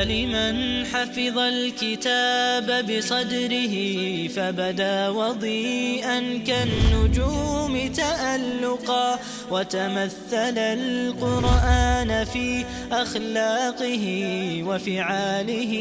لمن حفظ الكتاب بصدره فبدا وضيئا كالنجوم تألقا وتمثل القرآن في أخلاقه وفعاله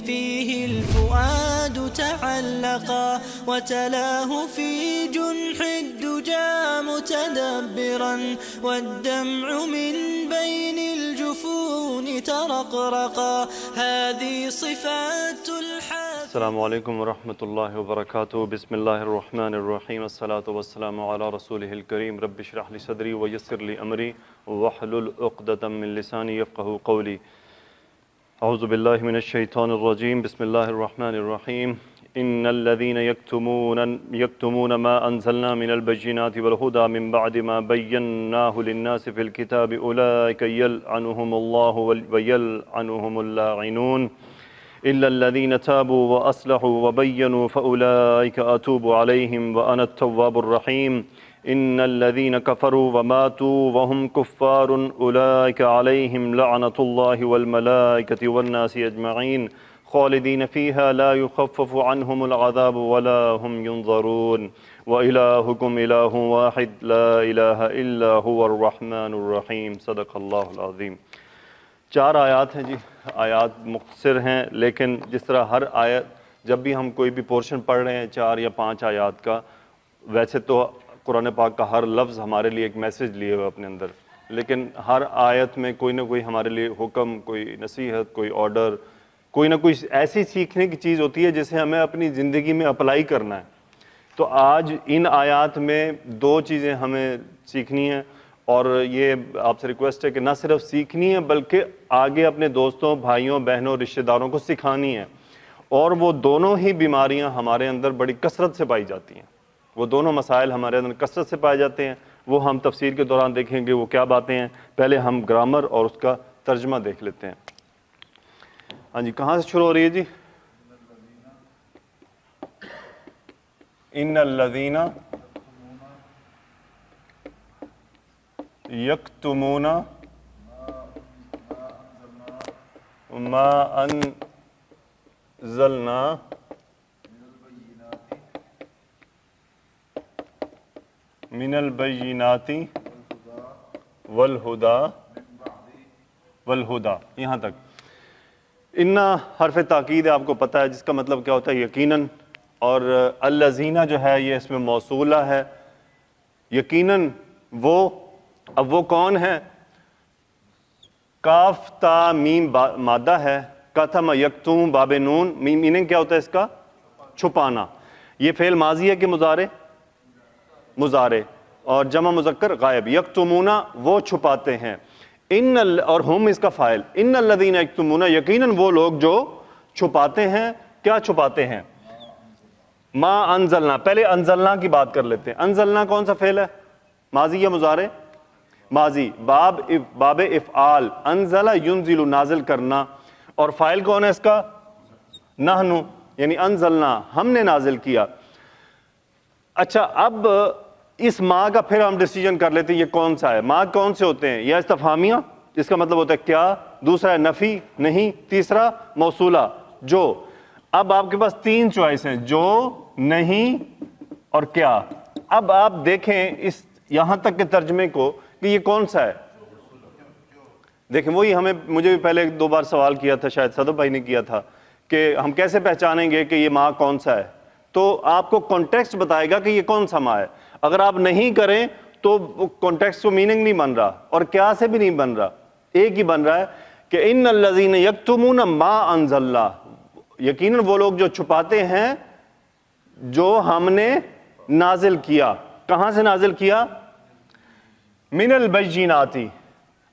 فيه الفؤاد تعلقا وتلاه في جنح الدجى متدبرا والدمع من بين الجفون ترقرقا هذه صفات الحافظ. السلام علیکم ورحمۃ اللہ وبرکاتہ. بسم اللہ الرحمن الرحیم. الصلاۃ والسلام علی رسولہ الکریم. رب اشرح لی صدری ویسر لی امری واحلل عقدۃ من لسانی یفقهوا قولی. اعوذ باللہ من الشیطان الرجیم. بسم اللہ الرحمن الرحیم. ان الذين يكتمون ما انزلنا من البينات والهدى من بعد ما بيناه للناس في الكتاب اولئك يلعنهم الله ويلعنهم اللاعنون الا الذين تابوا واصلحوا وبينوا فاولئك اتوب عليهم وانا التواب الرحيم. ان الذين كفروا وماتوا وهم كفار اولئك عليهم لعنة الله والملائكة والناس اجمعين خالدين فيها لا يخفف عنهم العذاب ولا هم ينظرون وإلهكم إله واحد لا إله إلا هو الرحمن الرحيم. صدق اللہ العظیم. 4 آیات ہیں جی. آیات مختصر ہیں، لیکن جس طرح ہر آیت جب بھی ہم کوئی بھی پورشن پڑھ رہے ہیں 4 یا 5 آیات کا، ویسے تو قرآن پاک کا ہر لفظ ہمارے لیے ایک میسج لیے ہوئے اپنے اندر، لیکن ہر آیت میں کوئی نہ کوئی ہمارے لیے حکم، کوئی نصیحت، کوئی آرڈر، کوئی نہ کوئی ایسی سیکھنے کی چیز ہوتی ہے جسے ہمیں اپنی زندگی میں اپلائی کرنا ہے. تو آج ان آیات میں 2 چیزیں ہمیں سیکھنی ہیں، اور یہ آپ سے ریکویسٹ ہے کہ نہ صرف سیکھنی ہے بلکہ آگے اپنے دوستوں، بھائیوں، بہنوں، رشتہ داروں کو سکھانی ہے. اور وہ دونوں ہی بیماریاں ہمارے اندر بڑی کثرت سے پائی جاتی ہیں. وہ دونوں مسائل ہمارے اندر کثرت سے پائے جاتے ہیں. وہ ہم تفسیر کے دوران دیکھیں گے وہ کیا باتیں ہیں. پہلے ہم گرامر اور اس کا ترجمہ دیکھ لیتے ہیں. ہاں جی، کہاں سے شروع ہو رہی ہے جی؟ ان الذین یکتمون ما انزلنا من البینات والہدی یہاں تک. ان حرف تاکید ہے، آپ کو پتہ ہے جس کا مطلب کیا ہوتا ہے یقیناً. اور الذین جو ہے یہ اس میں موصولہ ہے. یقیناً وہ، اب وہ کون ہے؟ کاف تا میم مادہ ہے. کتم یکتم باب نون. میننگ کیا ہوتا ہے اس کا؟ چھپانا. یہ فعل ماضی ہے کہ مضارع؟ مضارع. اور جمع مذکر غائب. یکتمون وہ چھپاتے ہیں. اور ہم اس کا فاعل. ان الذین یکتمون یقیناً وہ لوگ جو چھپاتے ہیں. کیا چھپاتے ہیں؟ ما انزلنا. پہلے انزلنا کی بات کر لیتے ہیں. انزلنا کون سا فعل ہے؟ ماضی یا مضارع؟ ماضی. باب افعال. انزل ینزل نازل کرنا. اور فاعل کون ہے اس کا؟ نحن، یعنی انزلنا ہم نے نازل کیا. اچھا، اب اس ما کا پھر ہم ڈیسیجن کر لیتے ہیں یہ کون سا ہے. ما کون سے ہوتے ہیں؟ یا استفہامیہ، اس کا مطلب ہوتا ہے کیا. دوسرا ہے نفی، نہیں. تیسرا موصولہ، جو. اب آپ کے پاس 3 چوائس ہیں، جو، نہیں اور کیا. اب آپ دیکھیں اس یہاں تک کے ترجمے کو کہ یہ کون سا ہے. دیکھیں وہی مجھے بھی پہلے 2 بار سوال کیا تھا، شاید صدف بھائی نے کیا تھا، کہ ہم کیسے پہچانیں گے کہ یہ ما کون سا ہے. تو آپ کو کانٹیکسٹ بتائے گا کہ یہ کون سا ما ہے. اگر آپ نہیں کریں تو کانٹیکسٹ کو میننگ نہیں بن رہا، اور کیا سے بھی نہیں بن رہا. ایک ہی بن رہا ہے کہ ان الذین یکتمون ما انزلنا. یقیناً وہ لوگ جو چھپاتے ہیں جو ہم نے نازل کیا. کہاں سے نازل کیا؟ من البینات.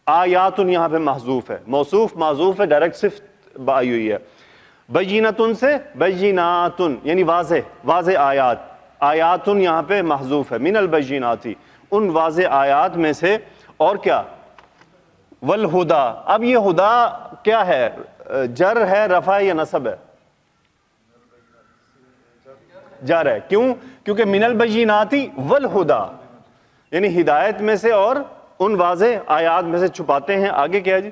آیات یہاں پہ محذوف ہے، موصوف معذوف ہے، ڈائریکٹ صفت آئی ہوئی ہے. بیناتن سے بیناتن یعنی واضح آیات. آیاتن یہاں پہ محذوف ہے. من البینات، ان واضح آیات میں سے. اور کیا؟ والہدا. اب یہ ہدا کیا ہے؟ جر ہے، رفع یا نصب ہے؟ جر ہے. کیوں؟ کیونکہ من البینات والہدا، یعنی ہدایت میں سے اور ان واضح آیات میں سے چھپاتے ہیں. آگے کیا ہے جی؟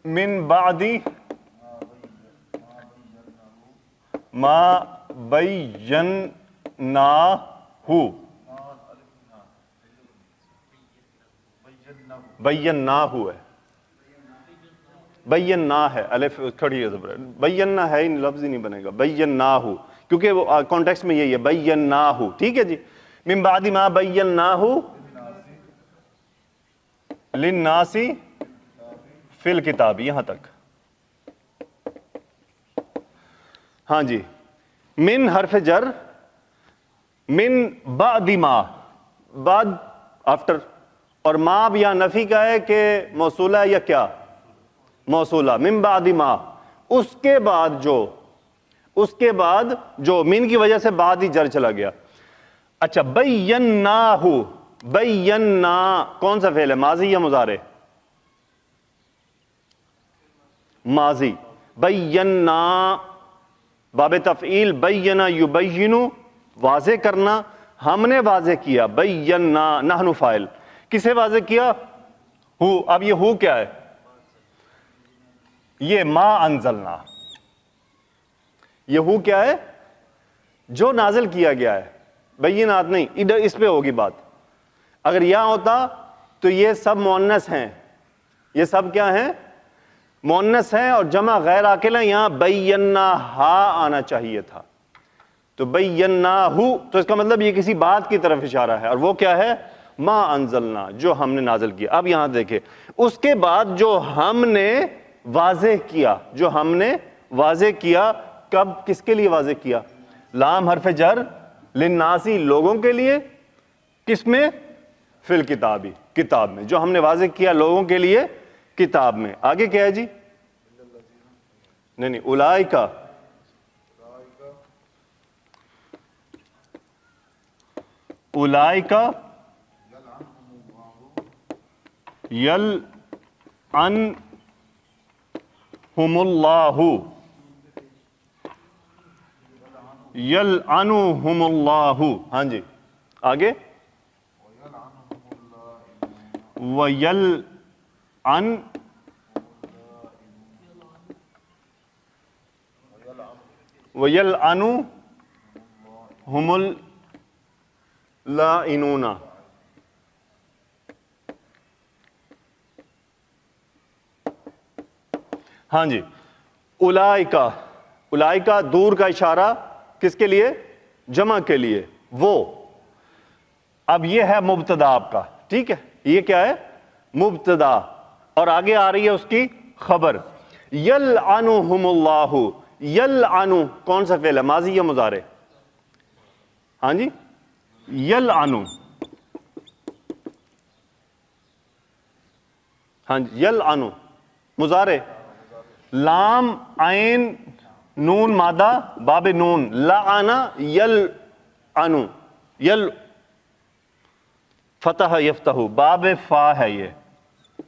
من بعد ما بیناہ، بیناہ ہے، بینا ہے، الف کھڑی ہے زبر، بینا ہے لفظ ہی نہیں بنے گا، بیناہ، کیونکہ وہ کانٹیکسٹ میں یہی ہے بیناہ، ٹھیک ہے جی. من بعد ما بیناہ للناس فی الکتاب، یہاں تک. ہاں جی. من حرف جر، من بعد ما، بعد آفٹر، اور ما یا نفی کا ہے کہ موصولہ ہے یا کیا موصولہ. من بعد ما، اس کے بعد جو من کی وجہ سے بعد ہی جر چلا گیا. اچھا بیناہ، بینا کون سا فعل ہے، ماضی یا مضارع؟ ماضی. بینا باب تفعیل، بینا یبین، واضح کرنا، ہم نے واضح کیا. بینا نحن فاعل، کسے واضح کیا؟ ہو. اب یہ ہو کیا ہے؟ یہ ما انزلنا. یہ ہو کیا ہے؟ جو نازل کیا گیا ہے، بینات نہیں. ادھر اس پہ ہوگی بات. اگر یہاں ہوتا تو یہ سب مؤنث ہیں، یہ سب کیا ہیں؟ مؤنث ہیں، اور جمع غیر عاقل ہیں. یہاں بیناہا آنا چاہیے تھا. تو بیناہو، تو اس کا مطلب یہ کسی بات کی طرف اشارہ ہے، اور وہ کیا ہے؟ ما انزلنا، جو ہم نے نازل کیا. اب یہاں دیکھیں، اس کے بعد جو ہم نے واضح کیا، کب کس کے لیے واضح کیا؟ لام حرف جر، للناسی لوگوں کے لیے. کس میں؟ فی الکتابی، کتاب میں. جو ہم نے واضح کیا لوگوں کے لیے کتاب میں. آگے کیا ہے جی؟ نہیں اولائکا، اولائکا یلعنہم اللہ، یلعنہم اللہ. ہاں جی آگے، وَيَلْعَنُهُمُ اللَّائِنُونَ. ہاں جی. اولائکا، اولائکا دور کا اشارہ کس کے لیے؟ جمع کے لیے. وہ، اب یہ ہے مبتدا آپ کا، ٹھیک ہے. یہ کیا ہے؟ مبتدا، اور آگے آ رہی ہے اس کی خبر. یلعنہم اللہ، یلعنو کون سا فعل ہے، ماضی یا مضارع؟ ہاں جی. یلعنو، ہاں جی یلعنو مضارع. لام عین نون مادہ باب نون، لعنا یلعنو، یل فتح یفتح، باب فا ہے، یہ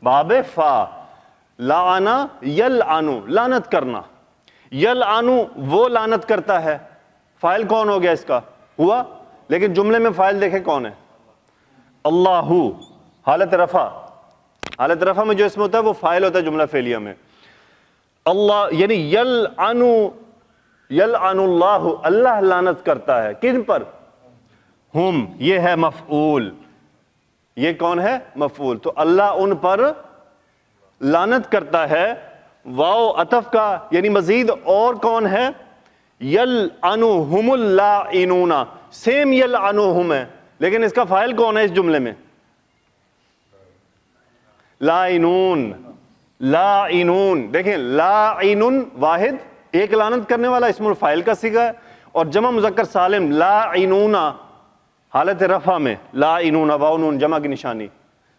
باب فا. لعنا یلعنو لعنت کرنا. یلعنو وہ لعنت کرتا ہے. فاعل کون ہو گیا اس کا؟ ہوا. لیکن جملے میں فاعل دیکھیں کون ہے؟ اللہ. حالت رفع، حالت رفع میں جو اسم ہوتا ہے وہ فاعل ہوتا ہے جملہ فعلیہ میں. اللہ یعنی یلعنو، یلعن اللہ، اللہ لعنت کرتا ہے. کن پر؟ ہم، یہ ہے مفعول. یہ کون ہے؟ مفعول. تو اللہ ان پر لعنت کرتا ہے. واو عطف کا، یعنی مزید اور کون ہے؟ یلعنہم اللاعنون، سیم یلعنہم ہے، لیکن اس کا فاعل کون ہے اس جملے میں؟ لاعنون، لاعنون. دیکھیں لاعنن واحد، ایک لعنت کرنے والا اسم الفاعل کا صیغہ ہے، اور جمع مذکر سالم لاعنون حالت رفع میں، لاعنون واو نون جمع کی نشانی.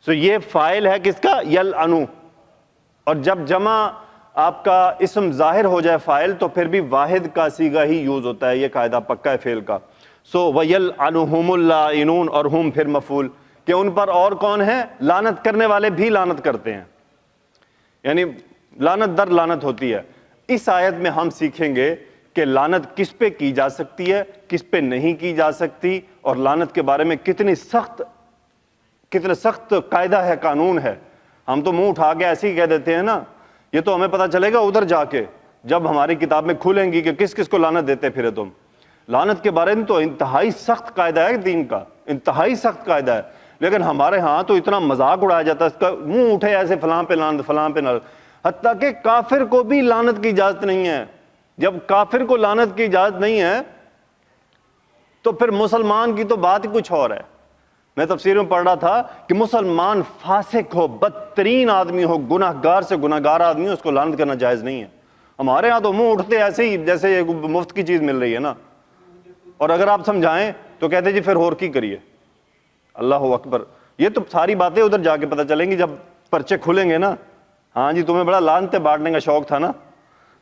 سو یہ فاعل ہے کس کا؟ یلعنو. اور جب جمع آپ کا اسم ظاہر ہو جائے فاعل، تو پھر بھی واحد کا صیغہ ہی یوز ہوتا ہے. یہ قاعدہ پکا ہے فعل کا. سو وَيَلْعَنُهُمُ اللَّائِنُونَ، اور ہم پھر مفعول، کہ ان پر اور کون ہے؟ لعنت کرنے والے بھی لعنت کرتے ہیں. یعنی لعنت در لعنت ہوتی ہے. اس آیت میں ہم سیکھیں گے کہ لعنت کس پہ کی جا سکتی ہے، کس پہ نہیں کی جا سکتی، اور لعنت کے بارے میں کتنا سخت قاعدہ ہے، قانون ہے. ہم تو منہ اٹھا کے ایسے ہی کہہ دیتے ہیں نا، یہ تو ہمیں پتہ چلے گا ادھر جا کے، جب ہماری کتاب میں کھولیں گی کہ کس کس کو لعنت دیتے پھرے تم۔ لعنت کے بارے میں تو انتہائی سخت قاعدہ ہے دین کا، انتہائی سخت قاعدہ ہے، لیکن ہمارے ہاں تو اتنا مذاق اڑایا جاتا ہے، اس کا منہ اٹھے ایسے فلاں پہ لعنت، فلاں پہ لعنت، حتیٰ کہ کافر کو بھی لعنت کی اجازت نہیں ہے۔ جب کافر کو لعنت کی اجازت نہیں ہے تو پھر مسلمان کی تو بات ہی کچھ اور ہے۔ میں تفسیر میں پڑھ رہا تھا کہ مسلمان فاسق ہو، بدترین آدمی ہو، گناہ گار سے گناہ گار آدمی ہو، اس کو لعنت کرنا جائز نہیں ہے۔ ہمارے ہاں تو منہ اٹھتے ایسے ہی جیسے یہ مفت کی چیز مل رہی ہے نا، اور اگر آپ سمجھائیں تو کہتے جی پھر اور کی کریے۔ اللہ اکبر، یہ تو ساری باتیں ادھر جا کے پتہ چلیں گی جب پرچے کھلیں گے نا۔ ہاں جی تمہیں بڑا لعنتیں بانٹنے کا شوق تھا نا،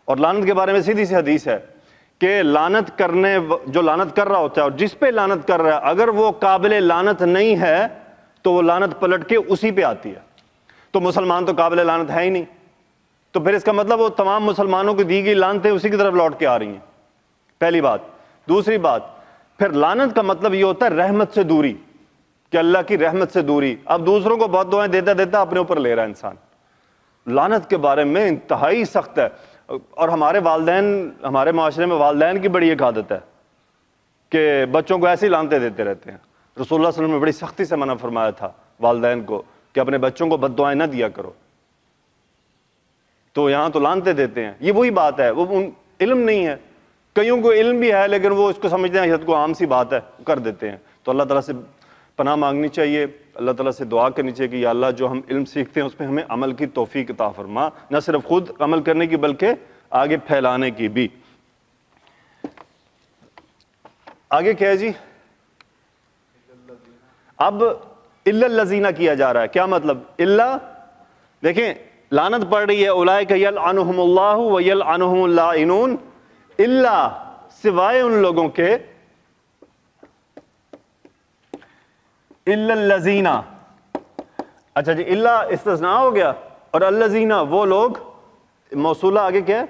اور لعنت کے بارے میں سیدھی سی حدیث ہے کہ لعنت کرنے، جو لعنت کر رہا ہوتا ہے اور جس پہ لعنت کر رہا ہے، اگر وہ قابل لعنت نہیں ہے تو وہ لعنت پلٹ کے اسی پہ آتی ہے۔ تو مسلمان تو قابل لعنت ہے ہی نہیں، تو پھر اس کا مطلب وہ تمام مسلمانوں کو دی گئی لعنتیں اسی کی طرف لوٹ کے آ رہی ہیں، پہلی بات۔ دوسری بات، پھر لعنت کا مطلب یہ ہوتا ہے رحمت سے دوری، کہ اللہ کی رحمت سے دوری۔ اب دوسروں کو بد دعائیں دیتا دیتا اپنے اوپر لے رہا ہے انسان۔ لعنت کے بارے میں انتہائی سخت ہے، اور ہمارے والدین، ہمارے معاشرے میں والدین کی بڑی ایک عادت ہے کہ بچوں کو ایسی لعنتیں دیتے رہتے ہیں۔ رسول اللہ صلی اللہ علیہ وسلم نے بڑی سختی سے منع فرمایا تھا والدین کو کہ اپنے بچوں کو بد دعائیں نہ دیا کرو، تو یہاں تو لعنتیں دیتے ہیں۔ یہ وہی بات ہے، وہ علم نہیں ہے، کئیوں کو علم بھی ہے لیکن وہ اس کو سمجھتے ہیں حد کو عام سی بات ہے، کر دیتے ہیں۔ تو اللہ تعالیٰ سے پناہ مانگنی چاہیے، اللہ تعالیٰ سے دعا کرنی چاہیے کہ یا اللہ جو ہم علم سیکھتے ہیں اس میں ہمیں عمل کی توفیق عطا فرما، نہ صرف خود عمل کرنے کی بلکہ آگے پھیلانے کی بھی۔ آگے کیا ہے جی؟ اب الا الذین کیا جا رہا ہے، کیا مطلب؟ الا، دیکھیں لعنت پڑ رہی ہے اولئک یلعنہم اللہ ویلعنہم اللاعنون، الا سوائے ان لوگوں کے، الا الذین، اچھا جی الا استثناء ہو گیا، اور الذین وہ لوگ، موصولہ آگے کیا ہے؟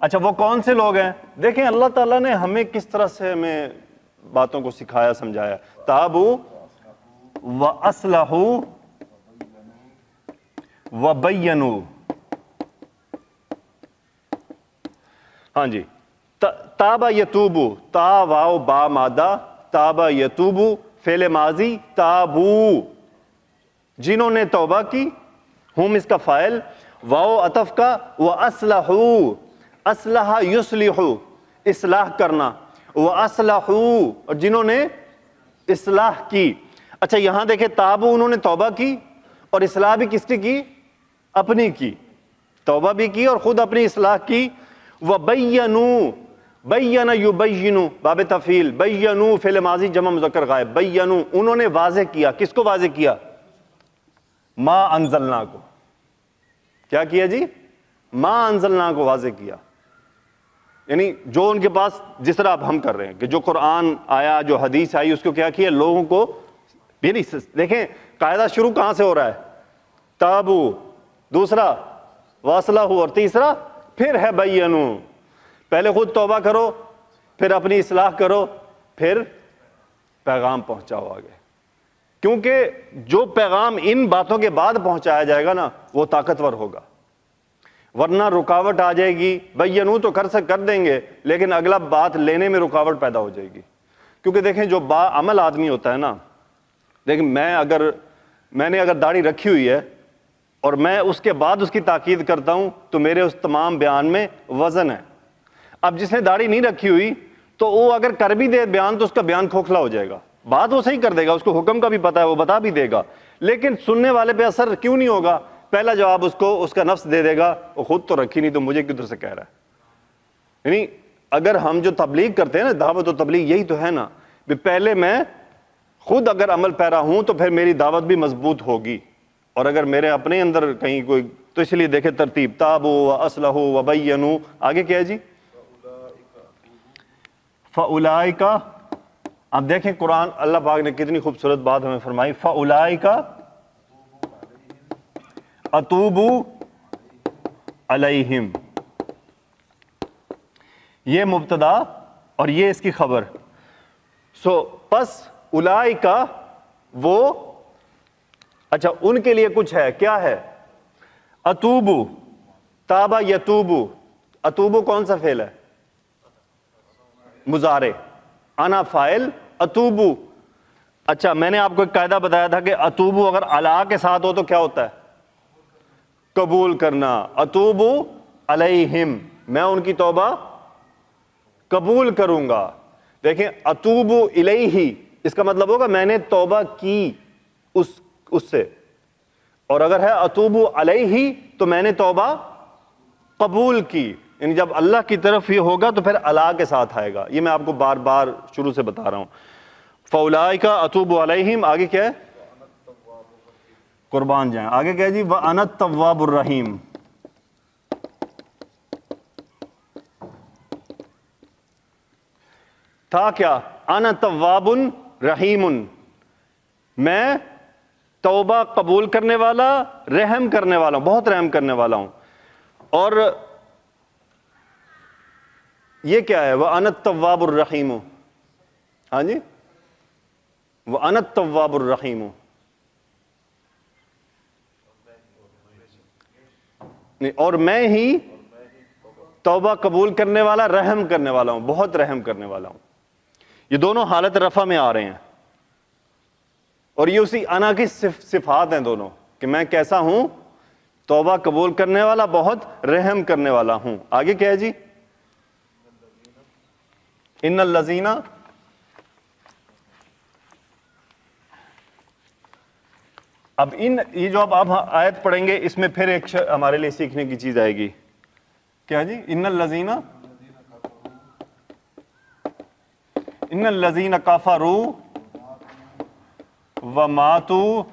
اچھا وہ کون سے لوگ ہیں؟ دیکھیں اللہ تعالیٰ نے ہمیں کس طرح سے ہمیں باتوں کو سکھایا سمجھایا۔ تابوا واصلحوا وبینوا، ہاں جی، تابا یتوبو، تا واو با مادہ، تابا یتوبو فعل ماضی، تابو جنہوں نے توبہ کی، ہم اس کا فاعل، واو عطف کا، وَأَصْلَحُوا، اصلح یصلح اصلاح کرنا، وَأَصْلَحُوا اور جنہوں نے اصلاح کی۔ اچھا یہاں دیکھیں تابو انہوں نے توبہ کی، اور اصلاح بھی کس کی؟ اپنی کی، توبہ بھی کی اور خود اپنی اصلاح کی۔ وَبَيَّنُوا، بَيَّنَ يُبَيِّنُ باب تفعیل، بَيَّنُوا فعل ماضی جمع مذکر غائب، بَيَّنُوا انہوں نے واضح کیا، کس کو واضح کیا؟ ما انزلنا کو، کیا کیا جی؟ ما انزلنا کو واضح کیا، یعنی جو ان کے پاس جس طرح اب ہم کر رہے ہیں کہ جو قرآن آیا، جو حدیث آئی، اس کو کیا کیا لوگوں کو، یعنی دیکھیں قاعدہ شروع کہاں سے ہو رہا ہے؟ تابو، دوسرا واصلحوا، اور تیسرا پھر ہے بینو، پہلے خود توبہ کرو، پھر اپنی اصلاح کرو، پھر پیغام پہنچاؤ آگے، کیونکہ جو پیغام ان باتوں کے بعد پہنچایا جائے گا نا وہ طاقتور ہوگا، ورنہ رکاوٹ آ جائے گی۔ بینو تو کر دیں گے لیکن اگلا بات لینے میں رکاوٹ پیدا ہو جائے گی، کیونکہ دیکھیں جو با عمل آدمی ہوتا ہے نا، لیکن میں نے اگر داڑھی رکھی ہوئی ہے اور میں اس کے بعد اس کی تاکید کرتا ہوں تو میرے اس تمام بیان میں وزن ہے۔ اب جس نے داڑھی نہیں رکھی ہوئی تو وہ اگر کر بھی دے بیان تو اس کا بیان کھوکھلا ہو جائے گا، بات وہ صحیح کر دے گا، اس کو حکم کا بھی پتہ ہے، وہ بتا بھی دے گا، لیکن سننے والے پہ اثر کیوں نہیں ہوگا؟ پہلا جواب اس کو اس کا نفس دے دے گا، وہ خود تو رکھی نہیں تو مجھے کدھر سے کہہ رہا ہے۔ یعنی اگر ہم جو تبلیغ کرتے ہیں نا، دعوت و تبلیغ یہی تو ہے نا، پہلے میں خود اگر عمل پیرا ہوں تو پھر میری دعوت بھی مضبوط ہوگی، اور اگر میرے اپنے اندر کہیں کوئی، تو اس لیے دیکھیں ترتیب، تابوا واصلحوا وبینوا، آگے کیا ہے جی؟ فاولئک، اب دیکھیں قرآن اللہ پاک نے کتنی خوبصورت بات ہمیں فرمائی، فاولئک اتوب علیہم، یہ مبتدا اور یہ اس کی خبر، پس اولئک وہ، اچھا ان کے لیے کچھ ہے، کیا ہے؟ اتوبو، تابا یتوبو، اتوبو کون سا فعل ہے؟ مضارع، انا فاعل اتوبو. اچھا میں نے آپ کو ایک قاعدہ بتایا تھا کہ اتوبو اگر الا کے ساتھ ہو تو کیا ہوتا ہے؟ قبول کرنا. اتوبو علیہم، میں ان کی توبہ قبول کروں گا. دیکھیں اتوبو الیہ اس کا مطلب ہوگا میں نے توبہ کی اس سے، اور اگر ہے اتوبو علیہ تو میں نے توبہ قبول کی. یعنی جب اللہ کی طرف یہ ہوگا تو پھر اللہ کے ساتھ آئے گا. یہ میں آپ کو بار بار شروع سے بتا رہا ہوں. فَأُولَٰئِکَ أَتُوبُ عَلَيْهِمْ، آگے کیا ہے؟ قربان جائیں. آگے کیا ہے جی؟ وَأَنَا التَّوَّابُ الرَّحِيمُ. تھا کیا؟ انا تواب رحیم، میں توبہ قبول کرنے والا، رحم کرنے والا ہوں، بہت رحم کرنے والا ہوں. اور یہ کیا ہے؟ وَأَنَا التَّوَّابُ الرَّحِيمُ. ہاں جی، وَأَنَا التَّوَّابُ الرَّحِيمُ. نہیں، اور میں ہی توبہ قبول کرنے والا، رحم کرنے والا ہوں، بہت رحم کرنے والا ہوں. یہ دونوں حالت رفع میں آ رہے ہیں، اور یہ اسی انا کی صفات ہیں دونوں، کہ میں کیسا ہوں؟ توبہ قبول کرنے والا، بہت رحم کرنے والا ہوں. آگے کیا ہے جی؟ ان الذین، اب یہ جو اب آپ آیت پڑھیں گے اس میں پھر ایک ہمارے لیے سیکھنے کی چیز آئے گی. کیا جی؟ ان الذین کفروا وماتوا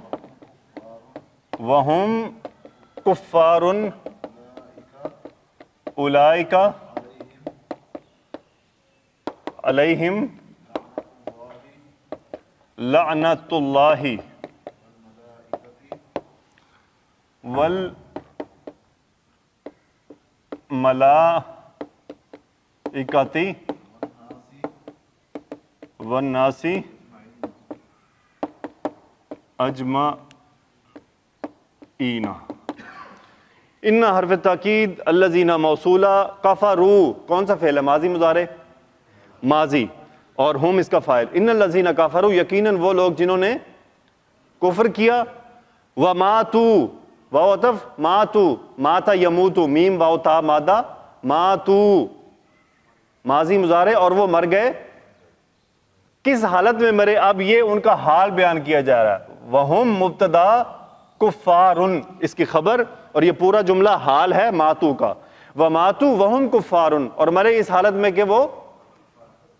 وہم کفار اولئک علیہم لعنت اللہ والملائکۃ والناس اجمعین. ان حرف تاکید، الذین موصولہ، کفروا کون سا فعل ہے؟ ماضی مضارع، ماضی، اور ہم اس کا فاعل. ان الذین کفروا، یقیناً وہ لوگ جنہوں نے کفر کیا. وماتوا، واو عطف، ماتوا، ماتا یموتو، میم واو تا مادہ، ماتوا ماضی مضارع، اور وہ مر گئے. کس حالت میں مرے؟ اب یہ ان کا حال بیان کیا جا رہا ہے. وہم مبتدا، کفار اس کی خبر، اور یہ پورا جملہ حال ہے ماتو کا. وماتوا وہم کفار، اور مرے اس حالت میں کہ وہ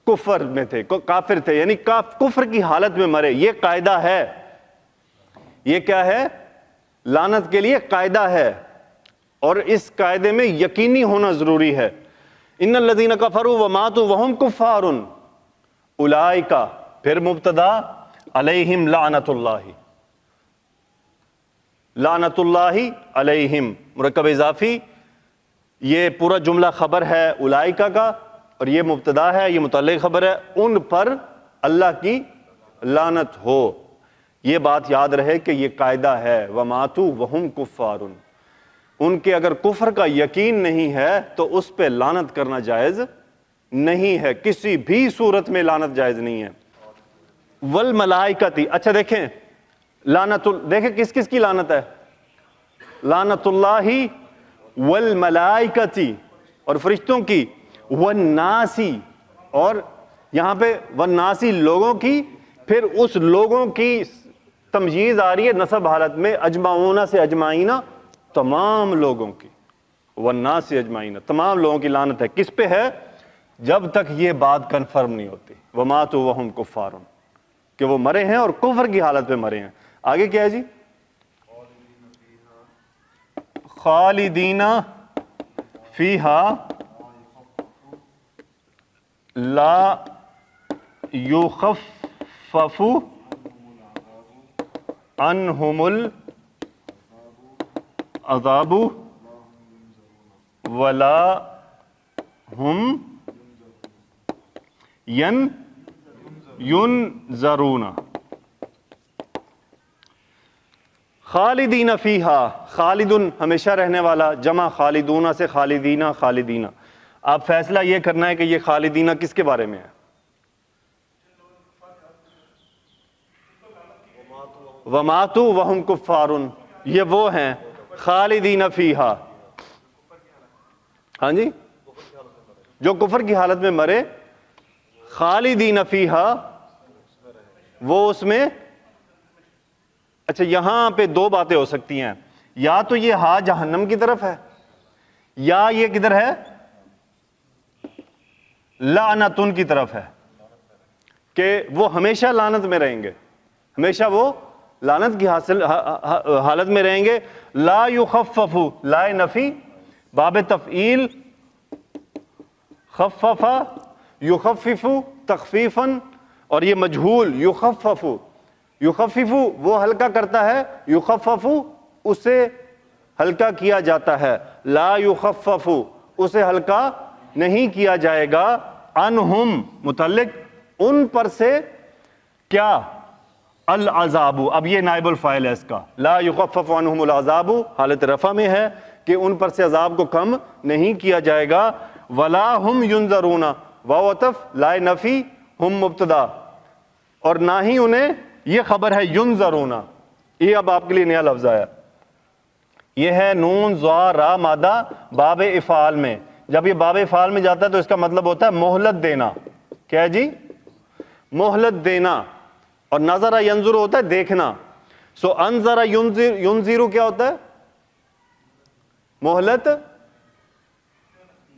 کفر میں تھے، کافر تھے، یعنی کفر کی حالت میں مرے. یہ قاعدہ ہے. یہ کیا ہے؟ لعنت کے لیے قاعدہ ہے، اور اس قاعدے میں یقینی ہونا ضروری ہے. ان الذین کفروا وماتوا وہم کفار اولئک، پھر مبتدا، علیہم لعنت اللہ، لعنت اللہ علیہم مرکب اضافی. یہ پورا جملہ خبر ہے اولئک کا، اور یہ مبتدا ہے، یہ متعلق خبر ہے. ان پر اللہ کی لعنت ہو. یہ بات یاد رہے کہ یہ قاعدہ ہے. وماتوا وہم کفار، ان کے اگر کفر کا یقین نہیں ہے تو اس پہ لعنت کرنا جائز نہیں ہے، کسی بھی صورت میں لعنت جائز نہیں ہے. والملائکۃ، اچھا دیکھیں لعنت، دیکھیں کس کس کی لعنت ہے؟ لعنت اللہ والملائکۃ، اور فرشتوں کی، والناسی، اور یہاں پہ والناسی لوگوں کی، پھر اس لوگوں کی تمجیز آ رہی ہے نسب حالت میں، اجمعون سے اجمعین، تمام لوگوں کی. والناس اجمعین، تمام لوگوں کی لعنت ہے. کس پہ ہے؟ جب تک یہ بات کنفرم نہیں ہوتی. وماتوا وہم کفار، کہ وہ مرے ہیں اور کفر کی حالت پہ مرے ہیں. آگے کیا ہے جی؟ خالدین فیہا لا یخفف عنہم العذاب ولا ہم ینظرون. خالدین فیہا، خالدن ہمیشہ رہنے والا، جمع خالدون سے خالدینہ خالدینہ. آپ فیصلہ یہ کرنا ہے کہ یہ خالدینہ کس کے بارے میں ہے. وماتوا وہم کفار، یہ وہ ہیں خالدین فیہا، ہاں جی، جو کفر کی حالت میں مرے، خالدین فیہا وہ اس میں. اچھا یہاں پہ دو باتیں ہو سکتی ہیں، یا تو یہ ہا جہنم کی طرف ہے، یا یہ کدھر ہے، لعنتن کی طرف ہے، کہ وہ ہمیشہ لعنت میں رہیں گے، ہمیشہ وہ لعنت کی حالت میں رہیں گے. لا یخفف، لا نفی باب تفعیل، خفف یخفف تخفیفا، اور یہ مجہول یخفف، یخفف وہ ہلکا کرتا ہے، یخفف اسے ہلکا کیا جاتا ہے، لا یخفف اسے ہلکا نہیں کیا جائے گا، عنہم متعلق ان پر سے کیا، العذاب. اب یہ نائب الفاعل ہے اس کا، لا یخفف عنہم العذاب حالت رفع میں ہے کہ ان پر سے عذاب کو کم نہیں کیا جائے گا. ولا ہم ینظرون، واو عطف لا نفی ہم مبتدا، اور نہ ہی انہیں، یہ خبر ہے ینظرون، یہ اب آپ کے لیے نیا لفظ آیا، یہ ہے نون ضا را مادہ باب افعال میں. جب یہ باب افعال میں جاتا ہے تو اس کا مطلب ہوتا ہے مہلت دینا. کیا ہے جی؟ مہلت دینا. اور نظر ینظر ہوتا ہے دیکھنا. سو انظر ینظر کیا ہوتا ہے؟ مہلت،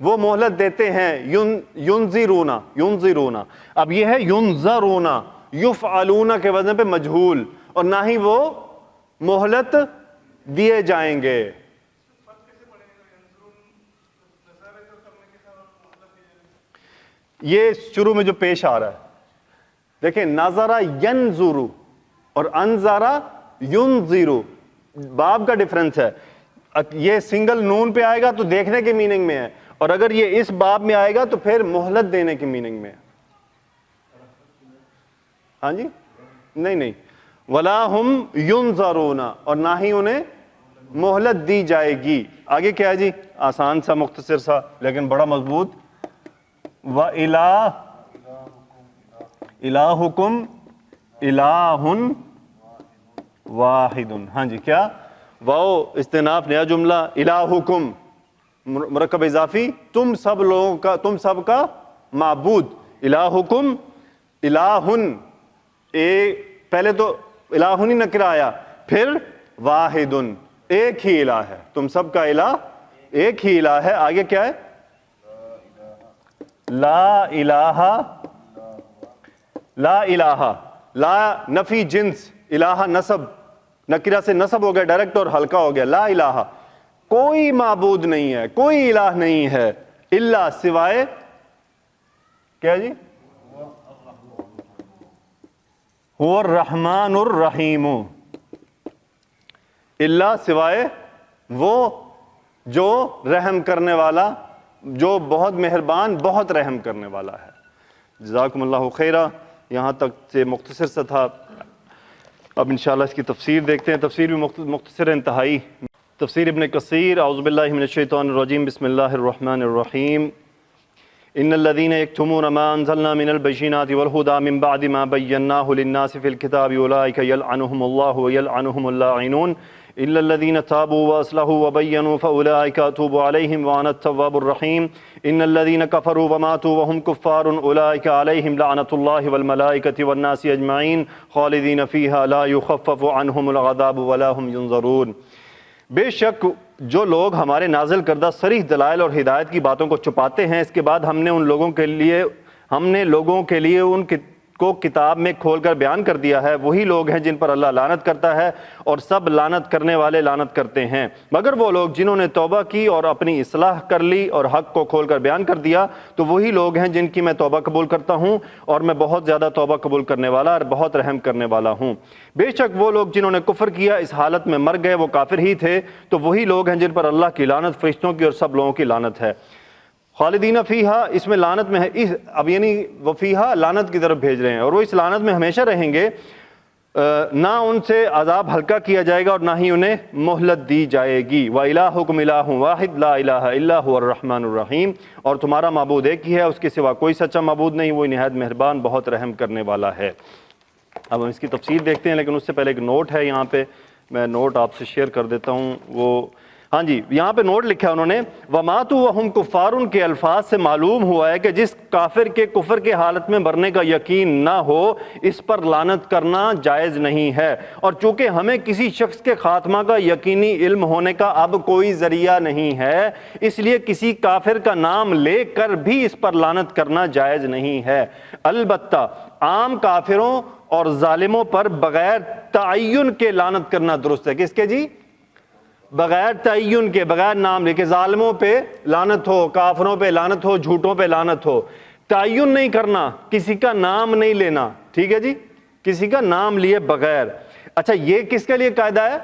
وہ مہلت دیتے ہیں، ینظرون، ینظرون. اب یہ ہے ینظرون، یفعلون کے وزن پہ مجہول، اور نہ ہی وہ مہلت دیے جائیں گے. یہ شروع میں جو پیش آ رہا ہے دیکھیں، نظرہ ینظرو اور انظرہ ینظرو، باب کا ڈیفرنس ہے. یہ سنگل نون پہ آئے گا تو دیکھنے کے میننگ میں ہے، اور اگر یہ اس باب میں آئے گا تو پھر مہلت دینے کے میننگ میں ہے. ہاں جی، نہیں، ولا ہم ینظرون، اور نہ ہی انہیں مہلت دی جائے گی. آگے کیا ہے جی؟ آسان سا مختصر سا لیکن بڑا مضبوط. الہکم الہ واحد. ہاں جی، کیا؟ واو استئناف نیا جملہ، الہکم مرکب اضافی، تم سب لوگوں کا، تم سب کا معبود. الہکم الہن، پہلے تو الہن ہی نکرہ آیا، پھر واحدن، ایک ہی الہ ہے، تم سب کا الہ ایک ہی الہ ہے. آگے کیا ہے؟ لا الہ، لا الہ، لا نفی جنس، الہ نسب، نکرہ سے نسب ہو گیا ڈائریکٹ اور ہلکا ہو گیا. لا الہ، کوئی معبود نہیں ہے، کوئی الہ نہیں ہے، الا سوائے کیا جی؟ هو الرحمن الرحیم، الا سوائے وہ جو رحم کرنے والا، جو بہت مہربان، بہت رحم کرنے والا ہے. جزاکم اللہ خیرہ. یہاں تک سے مختصر سا تھا. اب انشاءاللہ اس کی تفسیر دیکھتے ہیں. تفسیر بھی مختصر انتہائی. تفسیر ابن کثیر. اعوذ باللہ من الشیطان الرجیم، بسم اللہ الرحمن الرحیم. ان الذين يكتمون ما انزلنا من البينات والهدى من بعد ما بيناه للناس في الكتاب اولئك يلعنهم الله ويلعنهم اللاعنون الا الذين تابوا واصلحوا وبينوا فاولئك اتوب عليهم وانا التواب الرحيم. ان الذين كفروا وماتوا وهم كفار اولئك عليهم لعنة الله والملائكة والناس اجمعين خالدين فيها لا يخفف عنهم العذاب ولا هم ينظرون. بے شک جو لوگ ہمارے نازل کردہ صریح دلائل اور ہدایت کی باتوں کو چھپاتے ہیں، اس کے بعد ہم نے لوگوں کے لیے ان کو کتاب میں کھول کر بیان کر دیا ہے، وہی لوگ ہیں جن پر اللہ لعنت کرتا ہے، اور سب لعنت کرنے والے لعنت کرتے ہیں، مگر وہ لوگ جنہوں نے توبہ کی اور اپنی اصلاح کر لی اور حق کو کھول کر بیان کر دیا، تو وہی لوگ ہیں جن کی میں توبہ قبول کرتا ہوں، اور میں بہت زیادہ توبہ قبول کرنے والا اور بہت رحم کرنے والا ہوں. بے شک وہ لوگ جنہوں نے کفر کیا اس حالت میں مر گئے وہ کافر ہی تھے، تو وہی لوگ ہیں جن پر اللہ کی لعنت، فرشتوں کی اور سب لوگوں کی لعنت ہے. خالدین فیہا، اس میں لعنت میں ہے، اب یعنی وہ فیہا لعنت کی طرف بھیج رہے ہیں، اور وہ اس لعنت میں ہمیشہ رہیں گے. نہ ان سے عذاب ہلکا کیا جائے گا اور نہ ہی انہیں مہلت دی جائے گی۔ وَإِلَٰهُكُمْ إِلَٰهٌ وَاحِدٌ لَا إِلَٰهَ إِلَّا هُوَ الرَّحْمَٰنُ الرَّحِيمُ، اور تمہارا معبود ایک ہی ہے، اس کے سوا کوئی سچا معبود نہیں، وہ نہایت مہربان بہت رحم کرنے والا ہے۔ اب ہم اس کی تفصیل دیکھتے ہیں، لیکن اس سے پہلے ایک نوٹ ہے یہاں پہ، میں نوٹ آپ سے شیئر کر دیتا ہوں۔ وہ ہاں جی، یہاں پہ نوٹ لکھا ہے انہوں نے، وَمَاتُوا وَهُمْ كُفَّارٌ کے الفاظ سے معلوم ہوا ہے کہ جس کافر کے کفر کے حالت میں مرنے کا یقین نہ ہو اس پر لعنت کرنا جائز نہیں ہے، اور چونکہ ہمیں کسی شخص کے خاتمہ کا یقینی علم ہونے کا اب کوئی ذریعہ نہیں ہے، اس لیے کسی کافر کا نام لے کر بھی اس پر لعنت کرنا جائز نہیں ہے۔ البتہ عام کافروں اور ظالموں پر بغیر تعین کے لعنت کرنا درست ہے۔ کس کے جی؟ بغیر تعین کے، بغیر نام لے کے ظالموں پہ لعنت ہو، کافروں پہ لعنت ہو، جھوٹوں پہ لعنت ہو، تعین نہیں کرنا، کسی کا نام نہیں لینا، ٹھیک ہے جی، کسی کا نام لیے بغیر۔ اچھا یہ کس کے لیے قاعدہ ہے؟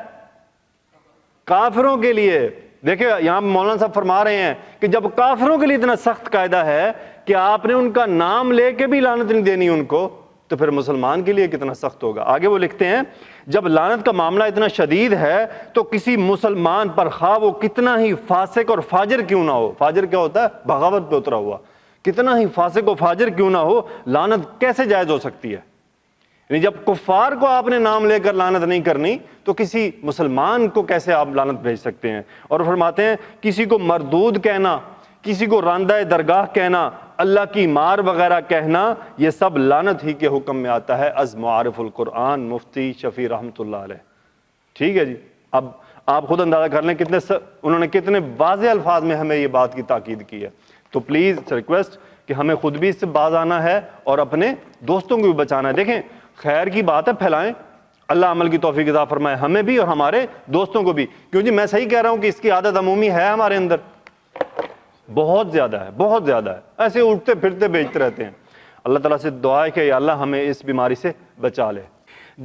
کافروں کے لیے۔ دیکھیں یہاں مولانا صاحب فرما رہے ہیں کہ جب کافروں کے لیے اتنا سخت قاعدہ ہے کہ آپ نے ان کا نام لے کے بھی لعنت نہیں دینی ان کو، تو پھر مسلمان کے لیے کتنا سخت ہوگا۔ آگے وہ لکھتے ہیں جب لعنت کا معاملہ اتنا شدید ہے تو کسی مسلمان پر خواہ وہ کتنا ہی فاسق اور فاجر کیوں نہ ہو، فاجر کیا ہوتا ہے؟ بغاوت پہ اترا ہوا، کتنا ہی فاسق و فاجر کیوں نہ ہو، لعنت کیسے جائز ہو سکتی ہے؟ یعنی جب کفار کو آپ نے نام لے کر لعنت نہیں کرنی تو کسی مسلمان کو کیسے آپ لعنت بھیج سکتے ہیں؟ اور فرماتے ہیں کسی کو مردود کہنا، کسی کو راندہ درگاہ کہنا، اللہ کی مار وغیرہ کہنا، یہ سب لعنت ہی کے حکم میں آتا ہے۔ از معارف القرآن مفتی شفیع رحمۃ اللہ علیہ، ٹھیک ہے جی۔ اب آپ خود اندازہ کر لیں انہوں نے کتنے واضح الفاظ میں ہمیں یہ بات کی تاکید کی ہے۔ تو پلیز ریکویسٹ کہ ہمیں خود بھی اس سے باز آنا ہے اور اپنے دوستوں کو بھی بچانا ہے۔ دیکھیں خیر کی بات ہے، پھیلائیں، اللہ عمل کی توفیق عطا فرمائے ہمیں بھی اور ہمارے دوستوں کو بھی، کیوں جی میں صحیح کہہ رہا ہوں کہ اس کی عادت عمومی ہے ہمارے اندر، بہت زیادہ ہے، بہت زیادہ ہے، ایسے اٹھتے پھرتے بیچتے رہتے ہیں۔ اللہ تعالیٰ سے دعا ہے کہ یا اللہ ہمیں اس بیماری سے بچا لے۔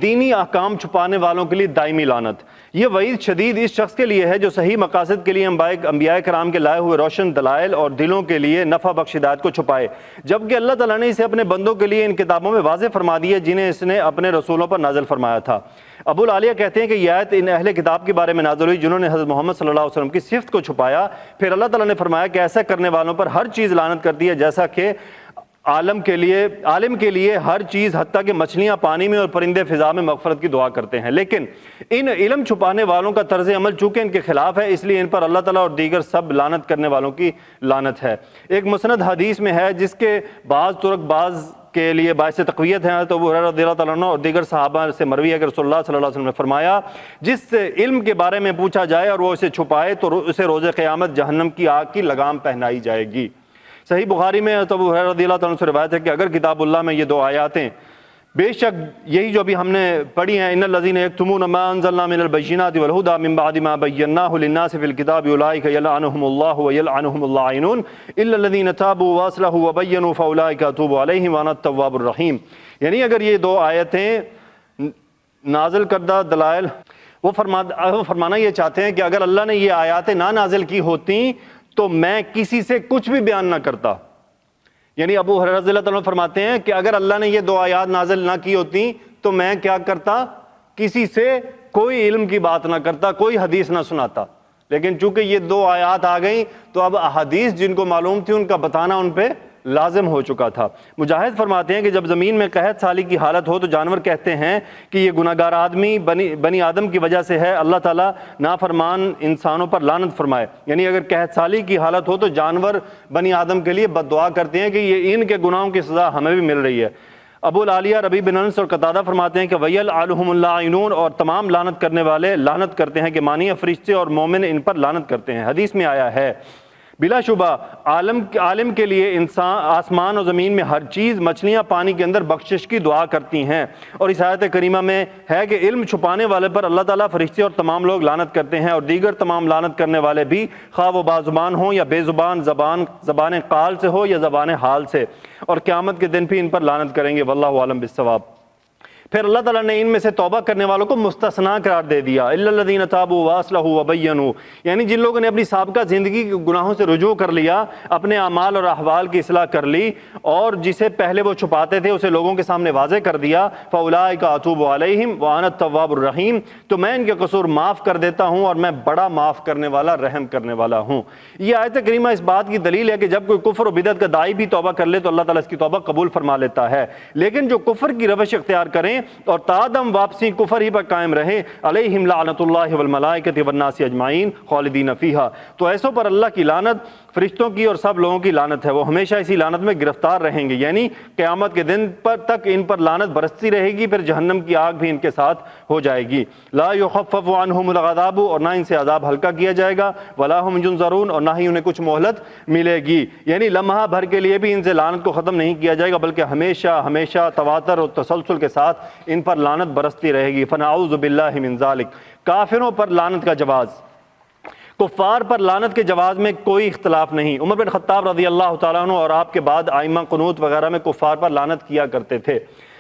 دینی احکام چھپانے والوں کے لیے دائمی لعنت، یہ وعید شدید اس شخص کے لیے ہے جو صحیح مقاصد کے لیے انبیاء کرام کے لائے ہوئے روشن دلائل اور دلوں کے لیے نفع بخش ہدایت کو چھپائے، جبکہ اللہ تعالیٰ نے اسے اپنے بندوں کے لیے ان کتابوں میں واضح فرما دیا جنہیں اس نے اپنے رسولوں پر نازل فرمایا تھا۔ ابو العالیہ کہتے ہیں کہ یہ آیت ان اہل کتاب کے بارے میں نازل ہوئی جنہوں نے حضرت محمد صلی اللہ علیہ وسلم کی صفت کو چھپایا، پھر اللہ تعالیٰ نے فرمایا کہ ایسا کرنے والوں پر ہر چیز لعنت کرتی ہے، جیسا کہ عالم کے لیے ہر چیز حتیٰ کہ مچھلیاں پانی میں اور پرندے فضا میں مغفرت کی دعا کرتے ہیں۔ لیکن ان علم چھپانے والوں کا طرز عمل چونکہ ان کے خلاف ہے، اس لیے ان پر اللہ تعالیٰ اور دیگر سب لعنت کرنے والوں کی لعنت ہے۔ ایک مسند حدیث میں ہے جس کے بعض طرق بعض کے لیے باعث تقویت ہیں، تو ابو ہریرہ رضی اللہ تعالیٰ عنہ اور دیگر صحابہ سے مروی ہے کہ رسول اللہ صلی اللہ علیہ وسلم نے فرمایا جس سے علم کے بارے میں پوچھا جائے اور وہ اسے چھپائے تو اسے روز قیامت جہنم کی آگ کی لگام پہنائی جائے گی۔ صحیح بخاری میں تو ابو ہریرہ رضی اللہ تعالیٰ عنہ سے روایت ہے کہ اگر کتاب اللہ میں یہ دو آیاتیں بے شک یہی جو ابھی ہم نے پڑھی ہیں، ان الذین یکتمون ما انزلنا من البینات والہدی من بعد ما بیناہ للناس فی الکتاب اولئک یلعنهم اللہ ویلعنهم اللاعنون الا الذین تابوا واصلحوا وبینوا فاولئک اتوب علیہم وانا التواب الرحیم، یعنی اگر یہ دو آیتیں نازل کردہ دلائل، وہ فرمانا یہ چاہتے ہیں کہ اگر اللہ نے یہ آیاتیں نہ نازل کی ہوتی تو میں کسی سے کچھ بھی بیان نہ کرتا۔ یعنی ابو ہریرہ رضی اللہ تعالیٰ فرماتے ہیں کہ اگر اللہ نے یہ دو آیات نازل نہ کی ہوتی تو میں کیا کرتا؟ کسی سے کوئی علم کی بات نہ کرتا، کوئی حدیث نہ سناتا، لیکن چونکہ یہ دو آیات آ گئیں تو اب احادیث جن کو معلوم تھی ان کا بتانا ان پہ لازم ہو چکا تھا۔ مجاہد فرماتے ہیں کہ جب زمین میں قحط سالی کی حالت ہو تو جانور کہتے ہیں کہ یہ گناہگار آدمی بنی آدم کی وجہ سے ہے، اللہ تعالیٰ نافرمان انسانوں پر لعنت فرمائے۔ یعنی اگر قحط سالی کی حالت ہو تو جانور بنی آدم کے لیے بد دعا کرتے ہیں کہ یہ ان کے گناہوں کی سزا ہمیں بھی مل رہی ہے۔ ابو العالیہ ربیع بن انس اور قتادہ فرماتے ہیں کہ ویلعنهم اللاعنون، اور تمام لعنت کرنے والے لعنت کرتے ہیں کہ مانی فرشتے اور مومن ان پر لعنت کرتے ہیں۔ حدیث میں آیا ہے بلا شبہ عالم کے لیے انسان آسمان اور زمین میں ہر چیز، مچھلیاں پانی کے اندر بخشش کی دعا کرتی ہیں، اور اس آیت کریمہ میں ہے کہ علم چھپانے والے پر اللہ تعالیٰ فرشتے اور تمام لوگ لعنت کرتے ہیں، اور دیگر تمام لعنت کرنے والے بھی خواہ وہ بازبان ہوں یا بے زبان، زبان قال سے ہو یا زبان حال سے، اور قیامت کے دن بھی ان پر لعنت کریں گے۔ واللہ اعلم بالصواب۔ پھر اللہ تعالیٰ نے ان میں سے توبہ کرنے والوں کو مستثنا قرار دے دیا، الا الذین تابوا واصلحوا وبینوا، یعنی جن لوگوں نے اپنی سابقہ زندگی کے گناہوں سے رجوع کر لیا، اپنے اعمال اور احوال کی اصلاح کر لی، اور جسے پہلے وہ چھپاتے تھے اسے لوگوں کے سامنے واضح کر دیا، فاولئک اتوب علیہم وانا التواب الرحیم، تو میں ان کے قصور معاف کر دیتا ہوں اور میں بڑا معاف کرنے والا، رحم کرنے والا ہوں۔ یہ آیت کریمہ اس بات کی دلیل ہے کہ جب کوئی کفر و بدعت کا داعی بھی توبہ کر لے تو اللہ تعالیٰ اس کی توبہ قبول فرما لیتا ہے، لیکن جو کفر کی روش اختیار کریں اور تادم واپسی کفر ہی پر قائم رہے، علیہم لعنت اللہ والملائکۃ والناس اجمعین خالدین فیہا، تو ایسوں پر اللہ کی لعنت، فرشتوں کی اور سب لوگوں کی لعنت ہے، وہ ہمیشہ اسی لعنت میں گرفتار رہیں گے، یعنی قیامت کے دن تک ان پر لعنت برستی رہے گی، پھر جہنم کی آگ بھی ان کے ساتھ ہو جائے گی۔ لا یخفف عنہم العذاب، اور نہ ان سے عذاب ہلکا کیا جائے گا، ولا ہم ینظرون، اور نہ ہی انہیں کچھ مہلت ملے گی، یعنی لمحہ بھر کے لیے بھی ان سے لعنت کو ختم نہیں کیا جائے گا، بلکہ ہمیشہ ہمیشہ تواتر اور تسلسل کے ساتھ ان پر لعنت برستی رہے گی۔ فنعوذ باللہ من ذالک، کافروں پر لعنت کا جواز، کفار پر لعنت کے جواز میں کوئی اختلاف نہیں۔ عمر بن خطاب رضی اللہ تعالیٰ عنہ اور آپ کے بعد ائمہ قنوت وغیرہ میں کفار پر لعنت کیا کرتے تھے۔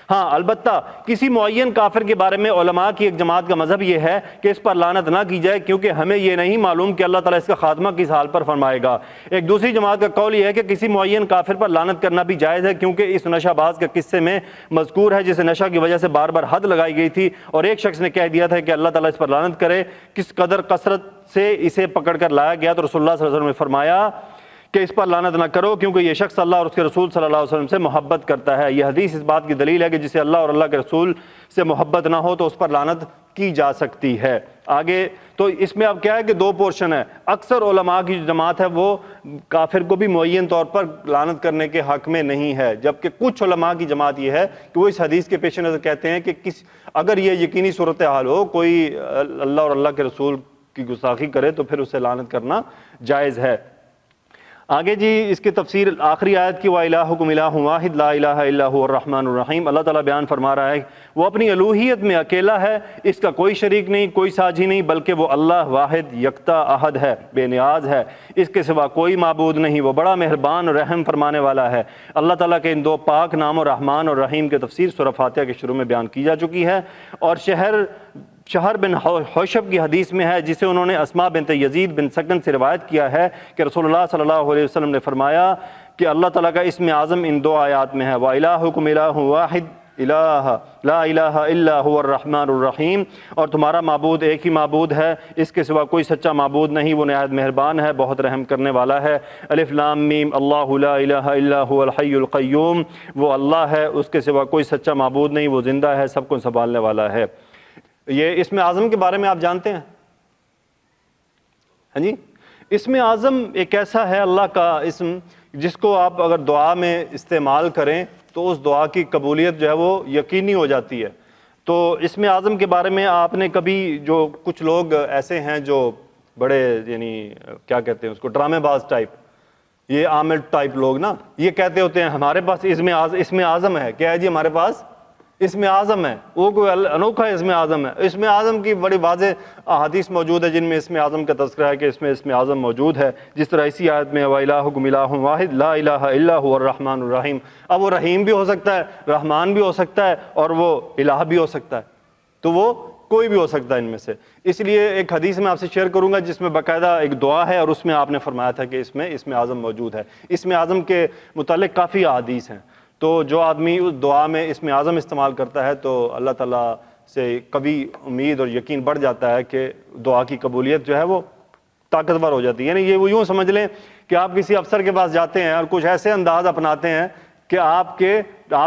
ہاں البتہ کسی معین کافر کے بارے میں علماء کی ایک جماعت کا مذہب یہ ہے کہ اس پر لعنت نہ کی جائے، کیونکہ ہمیں یہ نہیں معلوم کہ اللہ تعالیٰ اس کا خاتمہ کس حال پر فرمائے گا۔ ایک دوسری جماعت کا قول یہ ہے کہ کسی معین کافر پر لعنت کرنا بھی جائز ہے، کیونکہ اس نشہ باز کے قصے میں مذکور ہے جسے نشہ کی وجہ سے بار بار حد لگائی گئی تھی، اور ایک شخص نے کہہ دیا تھا کہ اللہ تعالیٰ اس پر لعنت کرے، کس قدر کثرت سے اسے پکڑ کر لایا گیا تو رسول اللہ صلی اللہ علیہ وسلم نے فرمایا کہ اس پر لعنت نہ کرو، کیونکہ یہ شخص اللہ اور اس کے رسول صلی اللہ علیہ وسلم سے محبت کرتا ہے۔ یہ حدیث اس بات کی دلیل ہے کہ جسے اللہ اور اللہ کے رسول سے محبت نہ ہو تو اس پر لعنت کی جا سکتی ہے۔ آگے تو اس میں اب کیا ہے کہ دو پورشن ہے، اکثر علماء کی جو جماعت ہے وہ کافر کو بھی معین طور پر لعنت کرنے کے حق میں نہیں ہے، جبکہ کچھ علماء کی جماعت یہ ہے کہ وہ اس حدیث کے پیش نظر کہتے ہیں کہ اگر یہ یقینی صورتحال ہو، کوئی اللہ اور اللہ کے رسول کی گستاخی کرے تو پھر اسے لعنت کرنا جائز ہے۔ آگے جی اس کی تفسیر آخری آیت کی، وَإِلَٰهُكُمْ إِلَٰهٌ وَاحِدٌ لَا إِلَٰهَ إِلَّا هُوَ الرَّحْمَٰنُ الرَّحِيمُ، اللہ تعالیٰ بیان فرما رہا ہے وہ اپنی الوہیت میں اکیلا ہے، اس کا کوئی شریک نہیں، کوئی ساجھی نہیں، بلکہ وہ اللہ واحد یکتا احد ہے، بے نیاز ہے، اس کے سوا کوئی معبود نہیں، وہ بڑا مہربان اور رحم فرمانے والا ہے۔ اللہ تعالیٰ کے ان دو پاک ناموں رحمان اور رحیم کی تفسیر سورہ فاتحہ کے شروع میں بیان کی جا چکی ہے، اور شہر بن حوشب کی حدیث میں ہے جسے انہوں نے اسماء بنت یزید بن سکن سے روایت کیا ہے کہ رسول اللہ صلی اللہ علیہ وسلم نے فرمایا کہ اللہ تعالیٰ کا اسم اعظم ان دو آیات میں ہے، وَإِلَٰهُكُمْ إِلَٰهٌ وَاحِدٌ لا الہ الا هو الرحمن الرحیم، اور تمہارا معبود ایک ہی معبود ہے، اس کے سوا کوئی سچا معبود نہیں، وہ نہایت مہربان ہے، بہت رحم کرنے والا ہے۔ الف لام میم، اللہ لا الہ الا هو الحی القیوم، وہ اللہ ہے، اس کے سوا کوئی سچا معبود نہیں، وہ زندہ ہے، سب کو سنبھالنے والا ہے۔ یہ اسم اعظم کے بارے میں آپ جانتے ہیں؟ ہاں جی، اسم اعظم ایک ایسا ہے اللہ کا اسم جس کو آپ اگر دعا میں استعمال کریں تو اس دعا کی قبولیت جو ہے وہ یقینی ہو جاتی ہے۔ تو اسم اعظم کے بارے میں آپ نے کبھی، جو کچھ لوگ ایسے ہیں جو بڑے یعنی کیا کہتے ہیں اس کو، ڈرامے باز ٹائپ، یہ عامر ٹائپ لوگ نا، یہ کہتے ہوتے ہیں ہمارے پاس اسم اعظم ہے، کیا ہے جی ہمارے پاس اسم اعظم ہے، وہ کوئی انوکھا اسم اعظم ہے۔ اسم اعظم کی بڑی واضح احادیث موجود ہے جن میں اسم اعظم کا تذکرہ ہے کہ اس میں اسم اعظم موجود ہے، جس طرح اسی آیت میں وَإِلَٰهُكُمْ إِلَٰهٌ وَاحِدٌ لَا إِلَٰهَ إِلَّا هُوَ الرَّحْمَٰنُ الرَّحِيمُ، اب وہ رحیم بھی ہو سکتا ہے، رحمان بھی ہو سکتا ہے، اور وہ الہ بھی ہو سکتا ہے، تو وہ کوئی بھی ہو سکتا ہے ان میں سے۔ اس لیے ایک حدیث میں آپ سے شیئر کروں گا جس میں باقاعدہ ایک دعا ہے، اور اس میں آپ نے فرمایا تھا کہ اس میں اسم اعظم موجود ہے۔ اسم اعظم کے متعلق کافی احادیث ہیں، تو جو آدمی اس دعا میں اسم اعظم استعمال کرتا ہے تو اللہ تعالیٰ سے قوی امید اور یقین بڑھ جاتا ہے کہ دعا کی قبولیت جو ہے وہ طاقتور ہو جاتی ہے۔ یعنی یہ وہ یوں سمجھ لیں کہ آپ کسی افسر کے پاس جاتے ہیں اور کچھ ایسے انداز اپناتے ہیں کہ آپ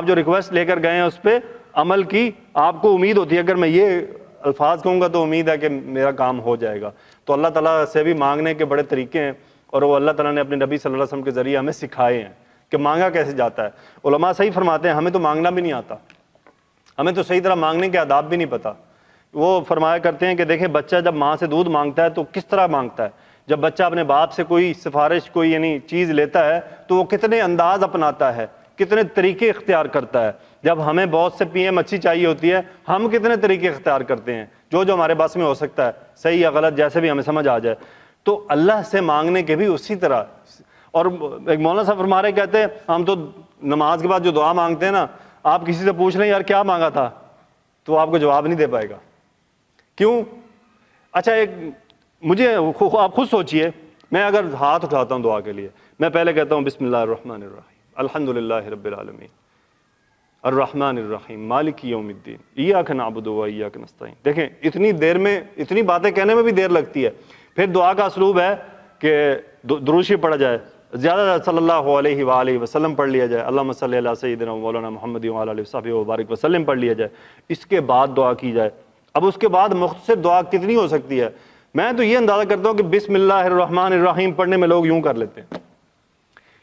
جو ریکویسٹ لے کر گئے ہیں اس پہ عمل کی آپ کو امید ہوتی ہے، اگر میں یہ الفاظ کہوں گا تو امید ہے کہ میرا کام ہو جائے گا۔ تو اللہ تعالیٰ سے بھی مانگنے کے بڑے طریقے ہیں، اور وہ اللہ تعالیٰ نے اپنے نبی صلی اللہ علیہ وسلم کے ذریعے ہمیں سکھائے ہیں کہ مانگا کیسے جاتا ہے۔ علماء صحیح فرماتے ہیں ہمیں تو مانگنا بھی نہیں آتا، ہمیں تو صحیح طرح مانگنے کے آداب بھی نہیں پتہ۔ وہ فرمایا کرتے ہیں کہ دیکھیں بچہ جب ماں سے دودھ مانگتا ہے تو کس طرح مانگتا ہے، جب بچہ اپنے باپ سے کوئی سفارش، کوئی یعنی چیز لیتا ہے تو وہ کتنے انداز اپناتا ہے، کتنے طریقے اختیار کرتا ہے۔ جب ہمیں بہت سے پی ایم اچھی چاہیے ہوتی ہے، ہم کتنے طریقے اختیار کرتے ہیں، جو ہمارے پاس میں ہو سکتا ہے، صحیح یا غلط جیسے بھی ہمیں سمجھ آ جائے۔ تو اللہ سے مانگنے کے بھی اسی طرح۔ اور ایک مولانا صاحب فرما رہے، کہتے ہیں ہم تو نماز کے بعد جو دعا مانگتے ہیں نا، آپ کسی سے پوچھ لیں یار کیا مانگا تھا، تو آپ کو جواب نہیں دے پائے گا. کیوں؟ اچھا ایک مجھے آپ خود سوچئے، میں اگر ہاتھ اٹھاتا ہوں دعا کے لیے، میں پہلے کہتا ہوں بسم اللہ الرحمن الرحیم الحمدللہ رب العالمین الرحمن الرحیم مالک یوم الدین ایاک نعبد و ایاک نستعین. دیکھیں اتنی دیر میں اتنی باتیں کہنے میں بھی دیر لگتی ہے. پھر دعا کا اسلوب ہے کہ درود شریف پڑھا جائے، زیادہ صلی اللہ علیہ وآلہ وسلم پڑھ لیا جائے، اللہم صلی علی سیدنا مولانا محمد وعلی آلہ وصحبہ وبارک وسلم پڑھ لیا جائے، اس کے بعد دعا کی جائے. اب اس کے بعد مختصر دعا کتنی ہو سکتی ہے؟ میں تو یہ اندازہ کرتا ہوں کہ بسم اللہ الرحمن الرحیم پڑھنے میں لوگ یوں کر لیتے ہیں.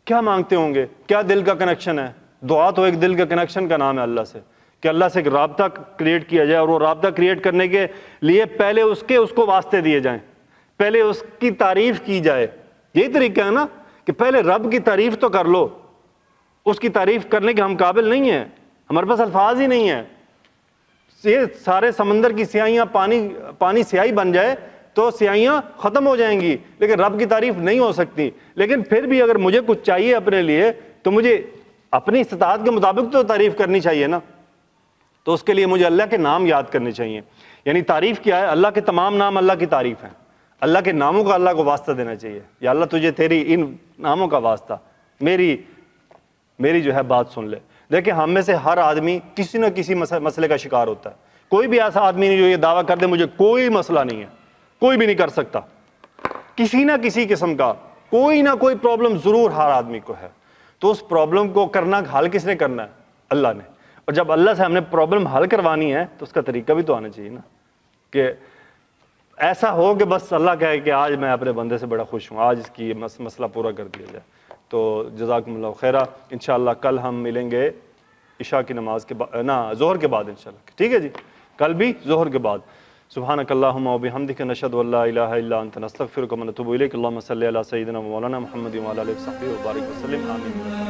کیا مانگتے ہوں گے؟ کیا دل کا کنیکشن ہے؟ دعا تو ایک دل کا کنیکشن کا نام ہے اللہ سے، کہ اللہ سے ایک رابطہ کریٹ کیا جائے، اور وہ رابطہ کریٹ کرنے کے لیے پہلے اس کو واسطے دیے جائیں، پہلے اس کی تعریف کی جائے. یہی طریقہ ہے نا کہ پہلے رب کی تعریف تو کر لو. اس کی تعریف کرنے کے ہم قابل نہیں ہیں، ہمارے پاس الفاظ ہی نہیں ہیں. یہ سارے سمندر کی سیاہیاں پانی سیاہی بن جائے تو سیاہیاں ختم ہو جائیں گی، لیکن رب کی تعریف نہیں ہو سکتی. لیکن پھر بھی اگر مجھے کچھ چاہیے اپنے لیے تو مجھے اپنی استطاعت کے مطابق تو تعریف کرنی چاہیے نا. تو اس کے لیے مجھے اللہ کے نام یاد کرنے چاہیے. یعنی تعریف کیا ہے؟ اللہ کے تمام نام اللہ کی تعریف ہیں. اللہ کے ناموں کا اللہ کو واسطہ دینا چاہیے. یا اللہ تجھے تیری ان ناموں کا واسطہ، میری جو ہے بات سن لے. دیکھیں ہم میں سے ہر آدمی کسی نہ کسی مسئلے کا شکار ہوتا ہے. کوئی بھی ایسا آدمی نہیں جو یہ دعویٰ کر دے مجھے کوئی مسئلہ نہیں ہے، کوئی بھی نہیں کر سکتا. کسی نہ کسی قسم کا کوئی نہ کوئی پرابلم ضرور ہر آدمی کو ہے. تو اس پرابلم کو کرنا حل کس نے کرنا ہے؟ اللہ نے. اور جب اللہ سے ہم نے پرابلم حل کروانی ہے تو اس کا طریقہ بھی تو آنا چاہیے نا، کہ ایسا ہو کہ بس اللہ کہے کہ آج میں اپنے بندے سے بڑا خوش ہوں، آج اس کی مسئلہ پورا کر دیا جائے. تو جزاکم اللہ خیرہ. انشاءاللہ کل ہم ملیں گے عشاء کی نماز کے بعد، ظہر کے بعد انشاءاللہ. ٹھیک ہے جی، کل بھی ظہر کے بعد. سبحانک اللہم و بحمدک نشہد ان لا الہ الا انت نستغفرک و نتوب الیک. اللہم صلی علی سیدنا مولانا محمد وعلی آلہ وصحبہ وبارک وسلم. آمین.